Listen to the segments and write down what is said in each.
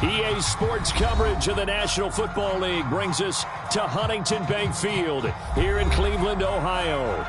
EA Sports coverage of the National Football League brings us to Huntington Bank Field here in Cleveland, Ohio.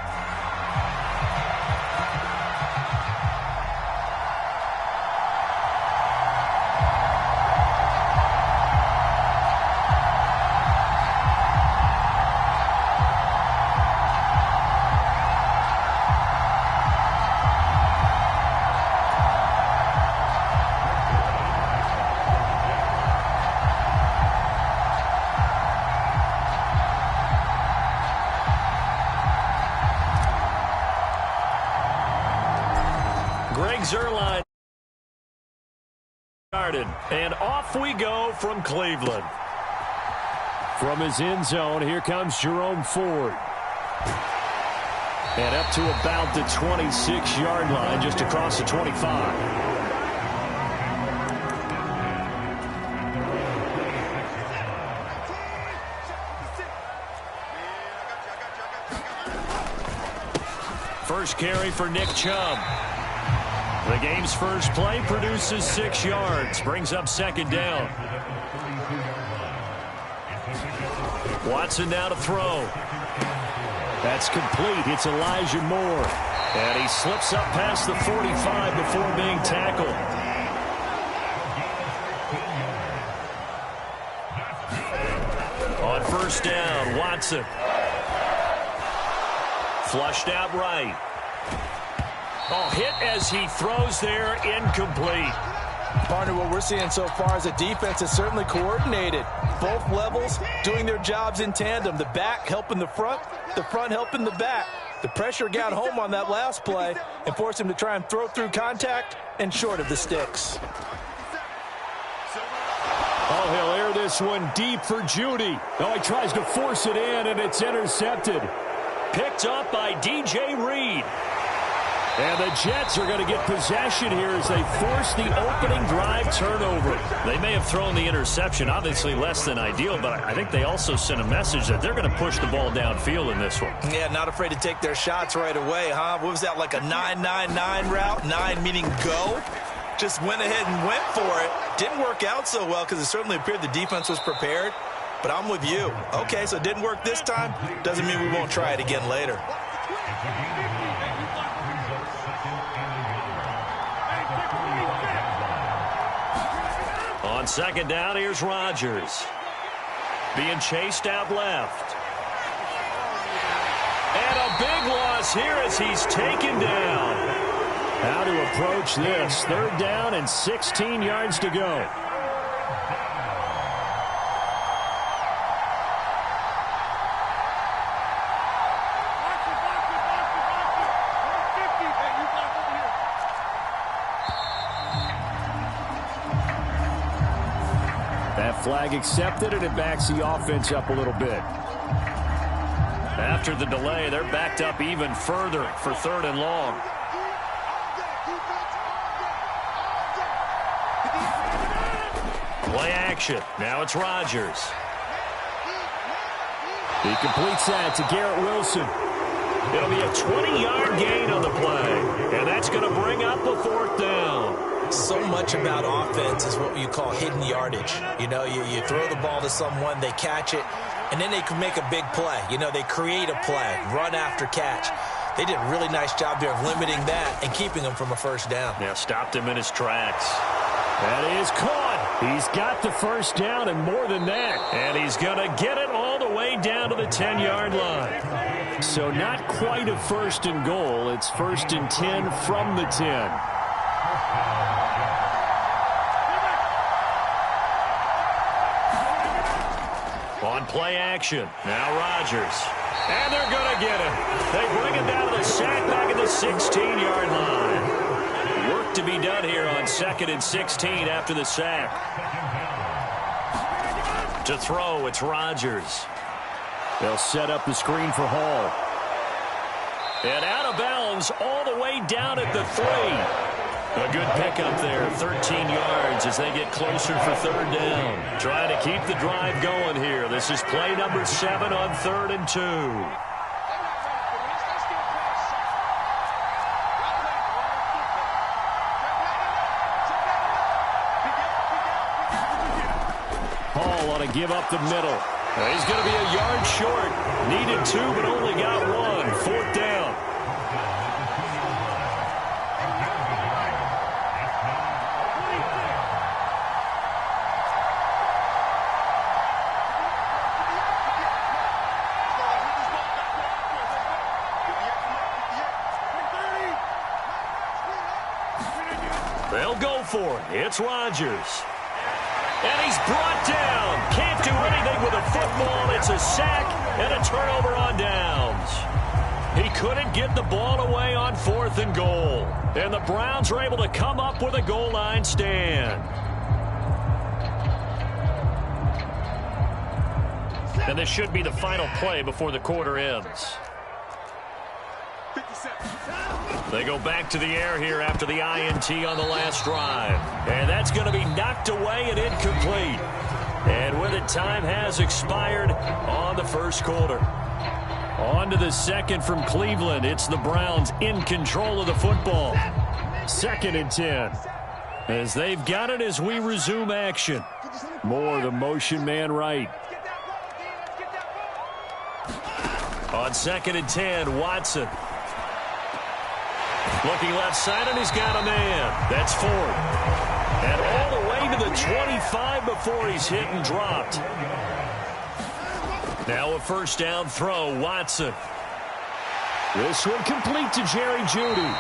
Zerline started, and off we go from Cleveland. From his end zone, here comes Jerome Ford. And up to about the 26-yard line, just across the 25. First carry for Nick Chubb. The game's first play produces 6 yards, brings up second down. Watson now to throw. That's complete. It's Elijah Moore. And he slips up past the 45 before being tackled. On first down, Watson. Flushed out right. Oh, hit as he throws there, incomplete. Partner, what we're seeing so far is a defense is certainly coordinated. Both levels doing their jobs in tandem. The back helping the front helping the back. The pressure got home on that last play and forced him to try and throw through contact and short of the sticks. Oh, he'll air this one deep for Judy. Oh, he tries to force it in, and it's intercepted. Picked up by DJ Reed. And the Jets are going to get possession here as they force the opening drive turnover. They may have thrown the interception, obviously less than ideal, but I think they also sent a message that they're going to push the ball downfield in this one. Yeah, not afraid to take their shots right away, huh? What was that, like a 9-9-9 route? 9 meaning go? Just went ahead and went for it. Didn't work out so well because it certainly appeared the defense was prepared. But I'm with you. Okay, so it didn't work this time. Doesn't mean we won't try it again later. On second down, here's Rodgers. Being chased out left. And a big loss here as he's taken down. How to approach this. Third down and 16 yards to go. Flag accepted, and it backs the offense up a little bit. After the delay, they're backed up even further for third and long. Play action. Now it's Rodgers. He completes that to Garrett Wilson. It'll be a 20-yard gain on the play, and that's going to bring up a fourth down. So much about offense is what you call hidden yardage. You know, you throw the ball to someone, they catch it, and then they can make a big play. You know, they create a play, run after catch. They did a really nice job there of limiting that and keeping him from a first down. Yeah, stopped him in his tracks. That is caught. He's got the first down and more than that. And he's going to get it all the way down to the 10-yard line. So not quite a first and goal. It's first and 10 from the 10. On play action. Now Rodgers. And they're going to get him. They bring him down to the sack back at the 16-yard line. Work to be done here on 2nd and 16 after the sack. To throw, it's Rodgers. They'll set up the screen for Hall. And out of bounds all the way down at the 3. A good pickup there, 13 yards as they get closer for third down. Trying to keep the drive going here. This is play number 7 on 3rd and 2. give up the middle. He's going to be a yard short. Needed 2, but only got 1. 4th down. They'll go for it. It's Rodgers. And he's brought down. Can't do anything with a football. It's a sack and a turnover on downs. He couldn't get the ball away on 4th and goal. And the Browns are able to come up with a goal line stand. And this should be the final play before the quarter ends. They go back to the air here after the INT on the last drive. And that's going to be knocked away and incomplete. And with it, time has expired on the first quarter. On to the second from Cleveland. It's the Browns in control of the football. 2nd and 10. As they've got it as we resume action. Moore, the motion man right. On 2nd and 10, Watson. Looking left side, and he's got a man. That's Ford. And all the way to the 25 before he's hit and dropped. Now a first down throw, Watson. This one complete to Jerry Jeudy.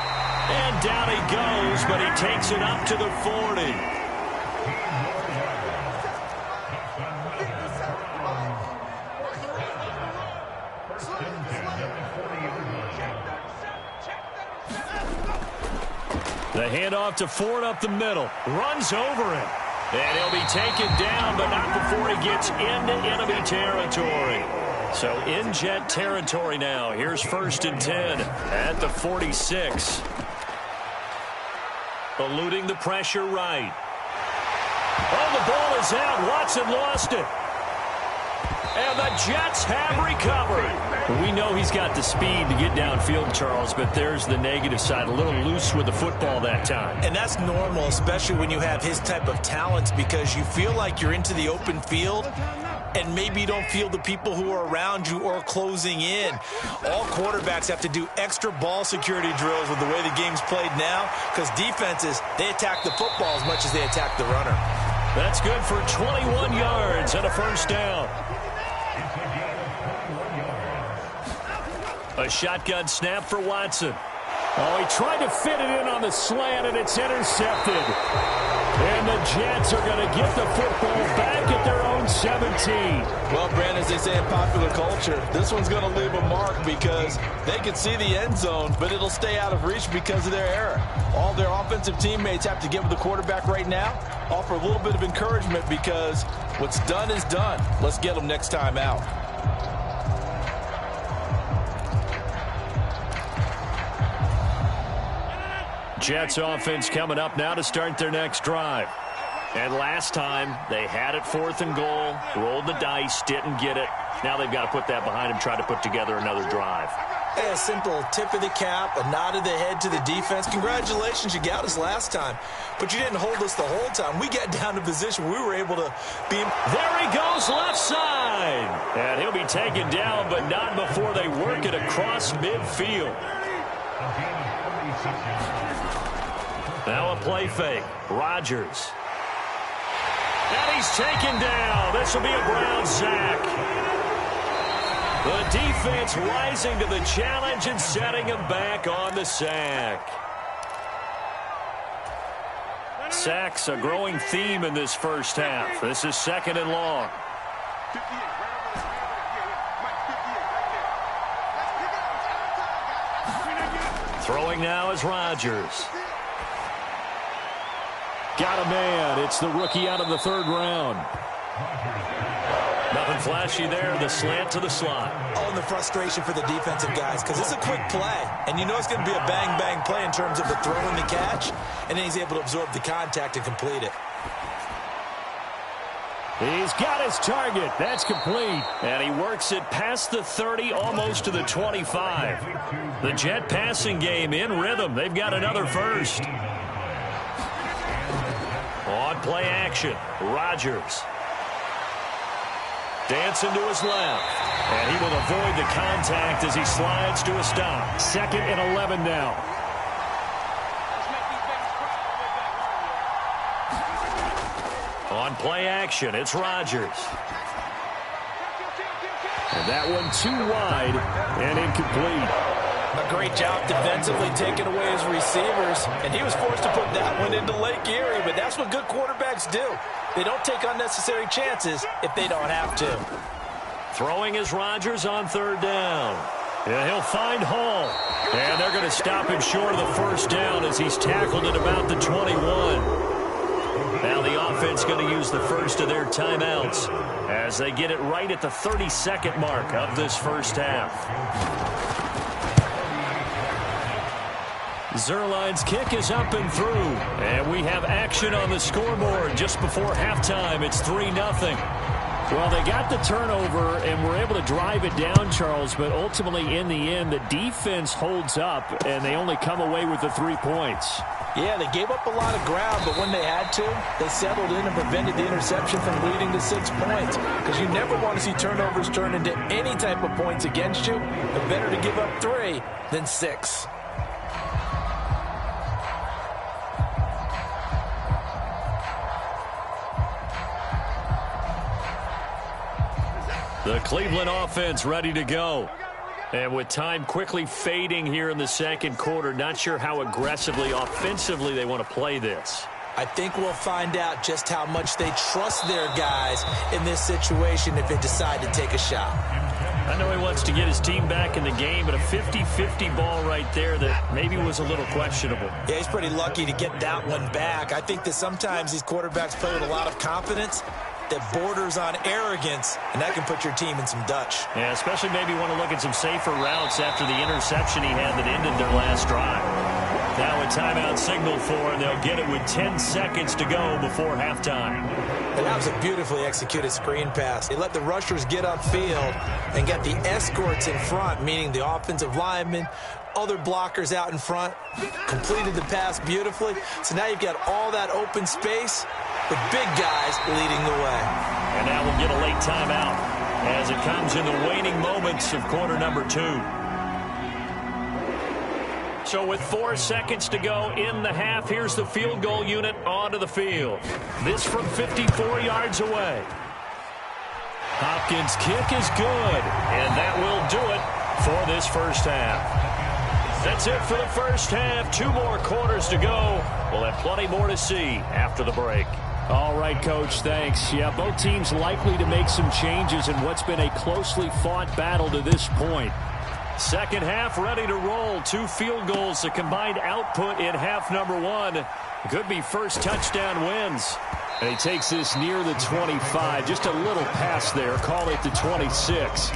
And down he goes, but he takes it up to the 40. The handoff to Ford up the middle. Runs over him. And he'll be taken down, but not before he gets into enemy territory. So in Jet territory now. Here's 1st and 10 at the 46. Eluding the pressure right. Oh, the ball is out. Watson lost it. And the Jets have recovered. We know he's got the speed to get downfield, Charles, but there's the negative side. A little loose with the football that time. And that's normal, especially when you have his type of talents, because you feel like you're into the open field and maybe you don't feel the people who are around you or closing in. All quarterbacks have to do extra ball security drills with the way the game's played now, because defenses, they attack the football as much as they attack the runner. That's good for 21 yards and a first down. A shotgun snap for Watson. Oh, he tried to fit it in on the slant, and it's intercepted. And the Jets are going to get the football back at their own 17. Well, Brandon, as they say in popular culture, this one's going to leave a mark because they can see the end zone, but it'll stay out of reach because of their error. All their offensive teammates have to get with the quarterback right now, offer a little bit of encouragement because what's done is done. Let's get them next time out. Jets offense coming up now to start their next drive. And last time, they had it 4th and goal, rolled the dice, didn't get it. Now they've got to put that behind them, try to put together another drive. Hey, a simple tip of the cap, a nod of the head to the defense. Congratulations, you got us last time. But you didn't hold us the whole time. We got down to position we were able to be... There he goes, left side. And he'll be taken down, but not before they work it across midfield. Now a play fake. Rodgers. And he's taken down. This will be a Brown sack. The defense rising to the challenge and setting him back on the sack. Sacks a growing theme in this first half. This is 2nd and long. Throwing now is Rodgers. Got a man. It's the rookie out of the 3rd round. Nothing flashy there. The slant to the slot. Oh, and the frustration for the defensive guys, because it's a quick play. And you know it's going to be a bang-bang play in terms of the throw and the catch. And then he's able to absorb the contact and complete it. He's got his target. That's complete. And he works it past the 30, almost to the 25. The Jet passing game in rhythm. They've got another first. On play action, Rodgers. Dancing to his left. And he will avoid the contact as he slides to a stop. 2nd and 11 now. On play action, it's Rodgers. And that one too wide and incomplete. A great job defensively taking away his receivers, and he was forced to put that one into Lake Erie, but that's what good quarterbacks do. They don't take unnecessary chances if they don't have to. Throwing is Rodgers on 3rd down. Yeah, he'll find Hall. And they're going to stop him short of the 1st down as he's tackled at about the 21. Now the offense going to use the first of their timeouts as they get it right at the 32nd mark of this first half. Zerline's kick is up and through. And we have action on the scoreboard just before halftime. It's 3-0. Well, they got the turnover and were able to drive it down, Charles, but ultimately in the end, the defense holds up, and they only come away with the 3 points. Yeah, they gave up a lot of ground, but when they had to, they settled in and prevented the interception from leading to 6 points. Because you never want to see turnovers turn into any type of points against you, but better to give up 3 than 6. The Cleveland offense ready to go. And with time quickly fading here in the 2nd quarter, not sure how aggressively, offensively they want to play this. I think we'll find out just how much they trust their guys in this situation if they decide to take a shot. I know he wants to get his team back in the game, but a 50-50 ball right there that maybe was a little questionable. Yeah, he's pretty lucky to get that one back. I think that sometimes these quarterbacks play with a lot of confidence that borders on arrogance, and that can put your team in some Dutch. Yeah, especially maybe want to look at some safer routes after the interception he had that ended their last drive. Now a timeout signal for, and they'll get it with 10 seconds to go before halftime. And that was a beautifully executed screen pass. They let the rushers get upfield and get the escorts in front, meaning the offensive linemen, other blockers out in front, completed the pass beautifully. So now you've got all that open space with big guys leading the way. And now we'll get a late timeout as it comes in the waning moments of quarter number 2. So with 4 seconds to go in the half, here's the field goal unit onto the field. This from 54 yards away. Hopkins' kick is good, and that will do it for this first half. That's it for the first half. 2 more quarters to go. We'll have plenty more to see after the break. All right, Coach, thanks. Yeah, both teams likely to make some changes in what's been a closely fought battle to this point. Second half ready to roll. 2 field goals, the combined output in half number 1. Could be first touchdown wins. And he takes this near the 25. Just a little pass there. Call it the 26.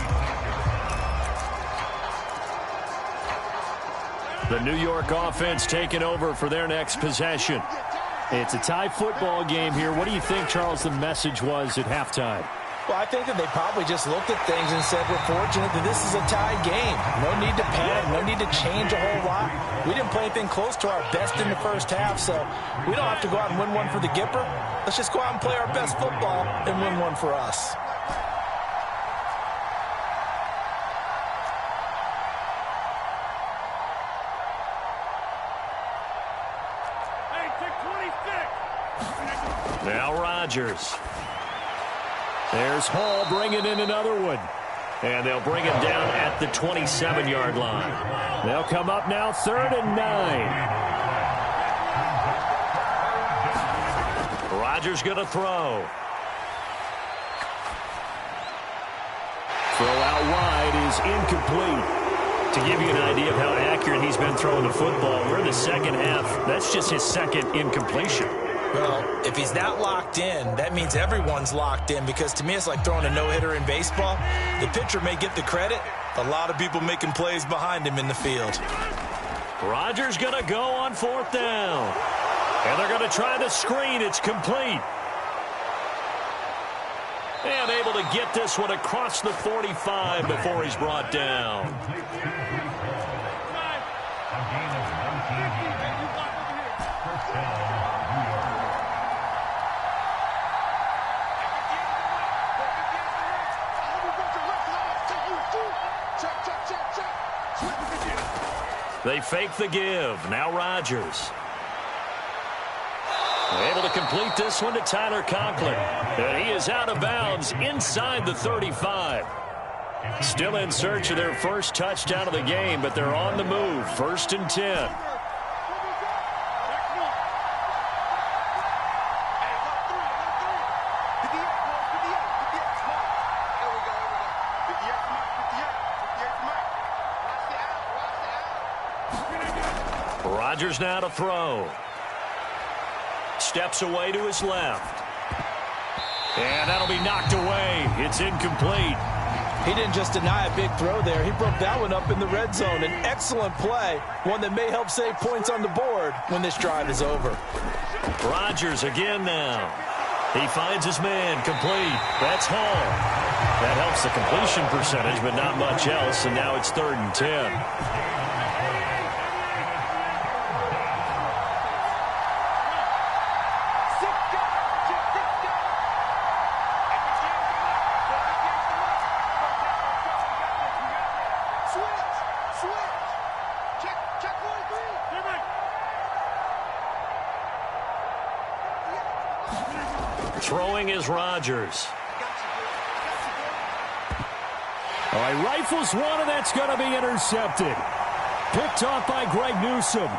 The New York offense taking over for their next possession. It's a tie football game here. What do you think, Charles, the message was at halftime? Well, I think that they probably just looked at things and said, we're fortunate that this is a tie game. No need to panic. No need to change a whole lot. We didn't play anything close to our best in the first half, so we don't have to go out and win one for the Gipper. Let's just go out and play our best football and win one for us. Now Rodgers. There's Hall bringing in another one. And they'll bring it down at the 27-yard line. They'll come up now 3rd and 9. Rodgers going to throw. Throw out wide is incomplete. To give you an idea of how accurate he's been throwing the football, we're in the second half. That's just his 2nd incompletion. Well, if he's not locked in, that means everyone's locked in, because to me it's like throwing a no-hitter in baseball. The pitcher may get the credit. A lot of people making plays behind him in the field. Rodgers going to go on 4th down. And they're going to try the screen. It's complete. And able to get this one across the 45 before he's brought down. They fake the give. Now Rodgers. Able to complete this one to Tyler Conklin. And he is out of bounds inside the 35. Still in search of their first touchdown of the game, but they're on the move. 1st and 10. Rodgers now to throw. Steps away to his left. And that'll be knocked away. It's incomplete. He didn't just deny a big throw there. He broke that one up in the red zone. An excellent play, one that may help save points on the board when this drive is over. Rodgers again now. He finds his man complete. That's Hall. That helps the completion percentage, but not much else, and now it's 3rd and 10. Throwing is Rodgers. All right, rifles one, and that's going to be intercepted. Picked off by Greg Newsome.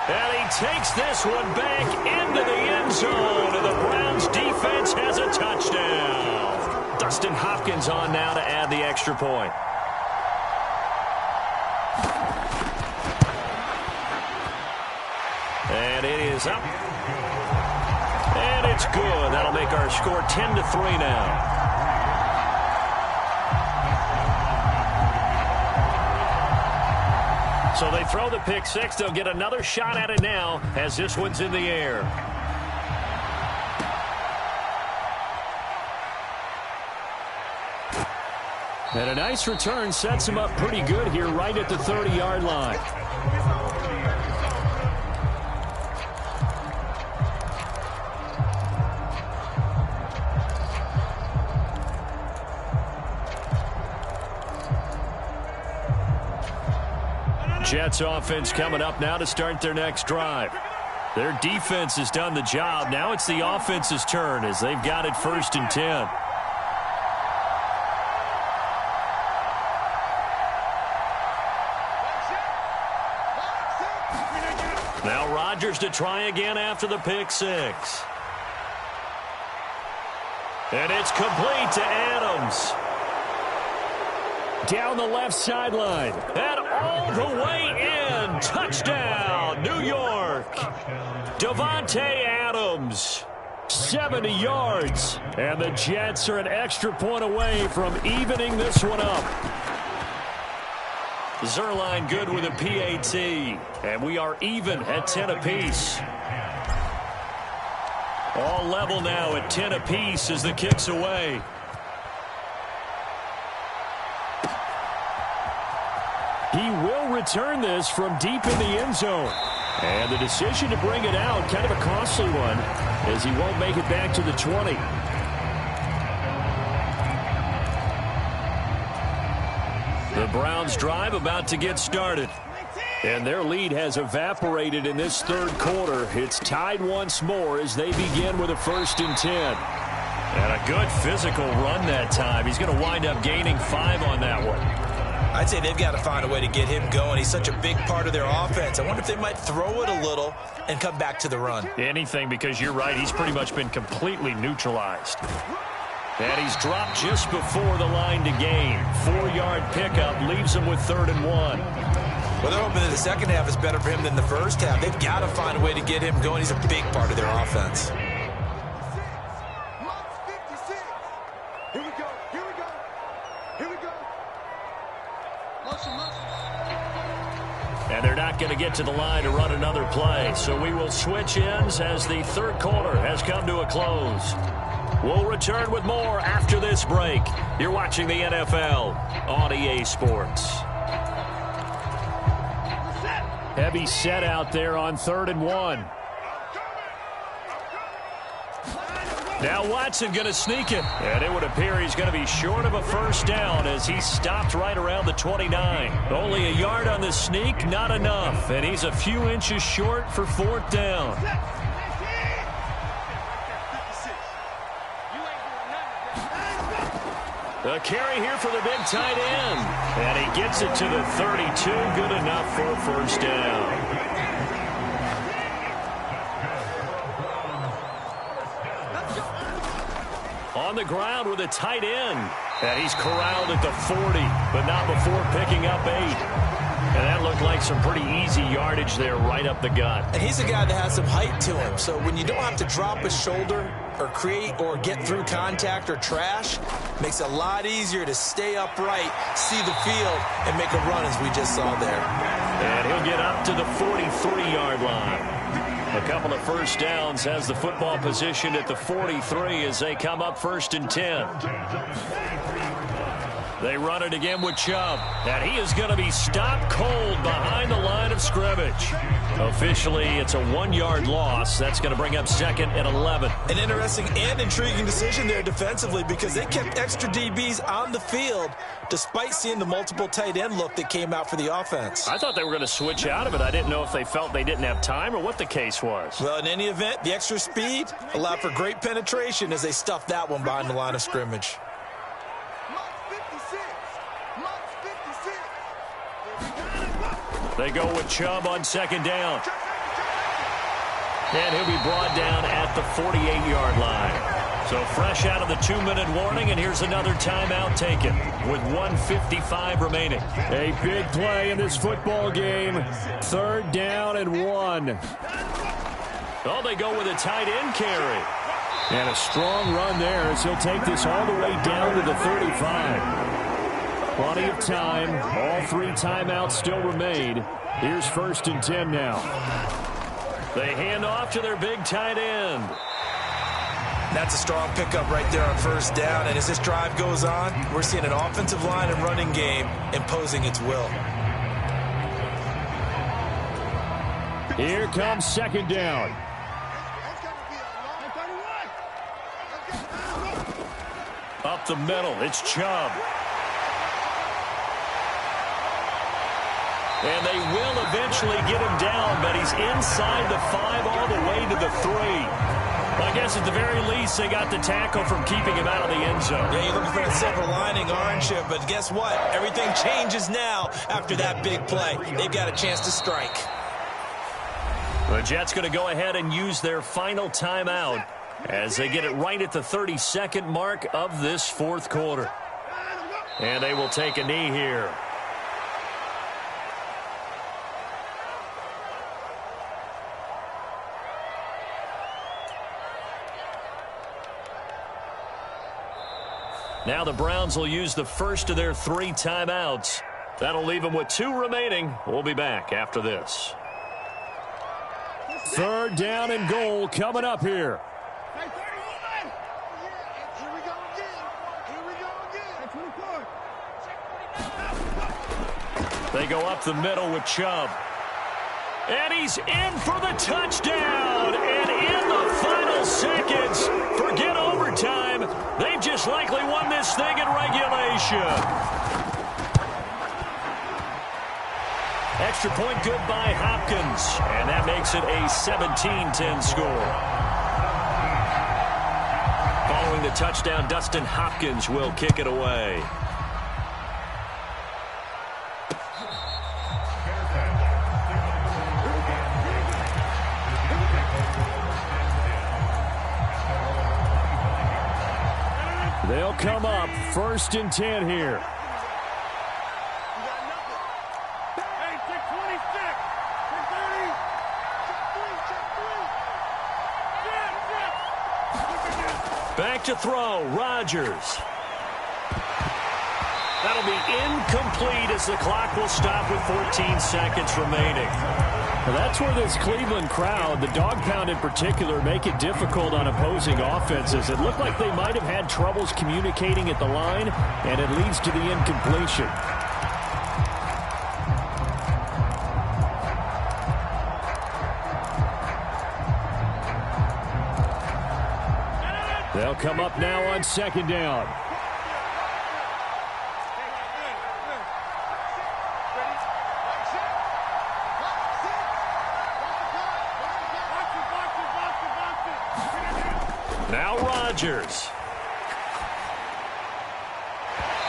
And he takes this one back into the end zone, and the Browns defense has a touchdown. Dustin Hopkins on now to add the extra point. And it is up. And it's good. That'll make our score 10-3 now. So they throw the pick six. They'll get another shot at it now as this one's in the air. And a nice return sets him up pretty good here right at the 30-yard line. Jets offense coming up now to start their next drive. Their defense has done the job. Now it's the offense's turn as they've got it 1st and 10. Now Rodgers to try again after the pick six. And it's complete to Adams. Down the left sideline. And all the way in. Touchdown, New York. Davante Adams. 70 yards. And the Jets are an extra point away from evening this one up. Zerline good with a PAT. And we are even at 10 apiece. All level now at 10 apiece as the kick's away. He will return this from deep in the end zone. And the decision to bring it out, kind of a costly one, as he won't make it back to the 20. The Browns drive about to get started. And their lead has evaporated in this third quarter. It's tied once more as they begin with a 1st and 10. And a good physical run that time. He's going to wind up gaining 5 on that one. I'd say they've got to find a way to get him going. He's such a big part of their offense. I wonder if they might throw it a little and come back to the run. Anything, because you're right. He's pretty much been completely neutralized. And he's dropped just before the line to gain. 4-yard pickup leaves him with 3rd and 1. Well, they're hoping that the second half is better for him than the first half. They've got to find a way to get him going. He's a big part of their offense. And they're not going to get to the line to run another play. So we will switch ends as the third quarter has come to a close. We'll return with more after this break. You're watching the NFL on EA Sports. Heavy set out there on 3rd and 1. Now Watson going to sneak it. And it would appear he's going to be short of a first down as he stopped right around the 29. Only a yard on the sneak, not enough. And he's a few inches short for fourth down. A carry here for the big tight end. And he gets it to the 32. Good enough for a first down. On the ground with a tight end. And he's corralled at the 40, but not before picking up 8. And that looked like some pretty easy yardage there right up the gut. And he's a guy that has some height to him, so when you don't have to drop his shoulder or create or get through contact or trash, makes it a lot easier to stay upright, see the field, and make a run as we just saw there. And he'll get up to the 43-yard line. A couple of first downs, has the football positioned at the 43 as they come up 1st and 10. They run it again with Chubb, and he is going to be stopped cold behind the line of scrimmage. Officially, it's a 1-yard loss. That's going to bring up 2nd and 11. An interesting and intriguing decision there defensively because they kept extra DBs on the field despite seeing the multiple tight end look that came out for the offense. I thought they were going to switch out of it. I didn't know if they felt they didn't have time or what the case was. Well, in any event, the extra speed allowed for great penetration as they stuffed that one behind the line of scrimmage. They go with Chubb on 2nd down. And he'll be brought down at the 48-yard line. So fresh out of the 2-minute warning, and here's another timeout taken with 1:55 remaining. A big play in this football game. 3rd down and 1. Oh, they go with a tight end carry. And a strong run there as he'll take this all the way down to the 35. Plenty of time. All 3 timeouts still remain. Here's 1st and 10 now. They hand off to their big tight end. That's a strong pickup right there on 1st down. And as this drive goes on, we're seeing an offensive line and running game imposing its will. Here comes 2nd down. Up the middle, it's Chubb. And they will eventually get him down, but he's inside the 5 all the way to the 3. I guess at the very least, they got the tackle from keeping him out of the end zone. Yeah, you're looking for that silver lining, aren't you? But guess what? Everything changes now after that big play. They've got a chance to strike. The Jets going to go ahead and use their final timeout as they get it right at the 32nd mark of this 4th quarter. And they will take a knee here. Now the Browns will use the first of their 3 timeouts. That'll leave them with 2 remaining. We'll be back after this. 3rd down and goal coming up here. They go up the middle with Chubb. And he's in for the touchdown. And in the final seconds, forget overtime. They've just likely won this thing in regulation. Extra point good by Hopkins. And that makes it a 17-10 score. Following the touchdown, Dustin Hopkins will kick it away. They'll come up 1st and 10 here. Back to throw, Rodgers. That'll be incomplete as the clock will stop with 14 seconds remaining. Well, that's where this Cleveland crowd, the dog pound in particular, make it difficult on opposing offenses. It looked like they might have had troubles communicating at the line, and it leads to the incompletion. come up now on second down. Now Rodgers.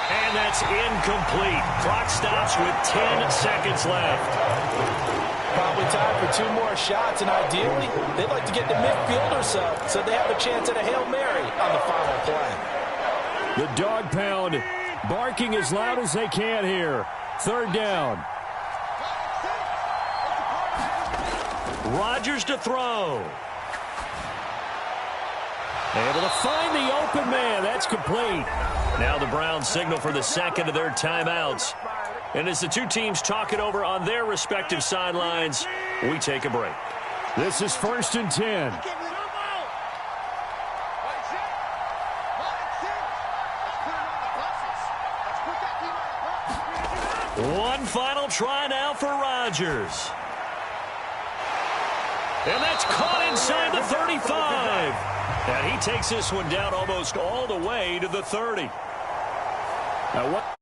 And that's incomplete. Clock stops with 10 seconds left. Probably time for 2 more shots, and ideally, they'd like to get the midfielder so they have a chance at a Hail Mary on the final play. The dog pound barking as loud as they can here. Third down. Rodgers to throw. Able to find the open man. That's complete. Now the Browns signal for the second of their timeouts. And as the two teams talk it over on their respective sidelines, we take a break. This is 1st and 10. One final try now for Rodgers. And that's caught inside the 35. And he takes this one down almost all the way to the 30. Now what?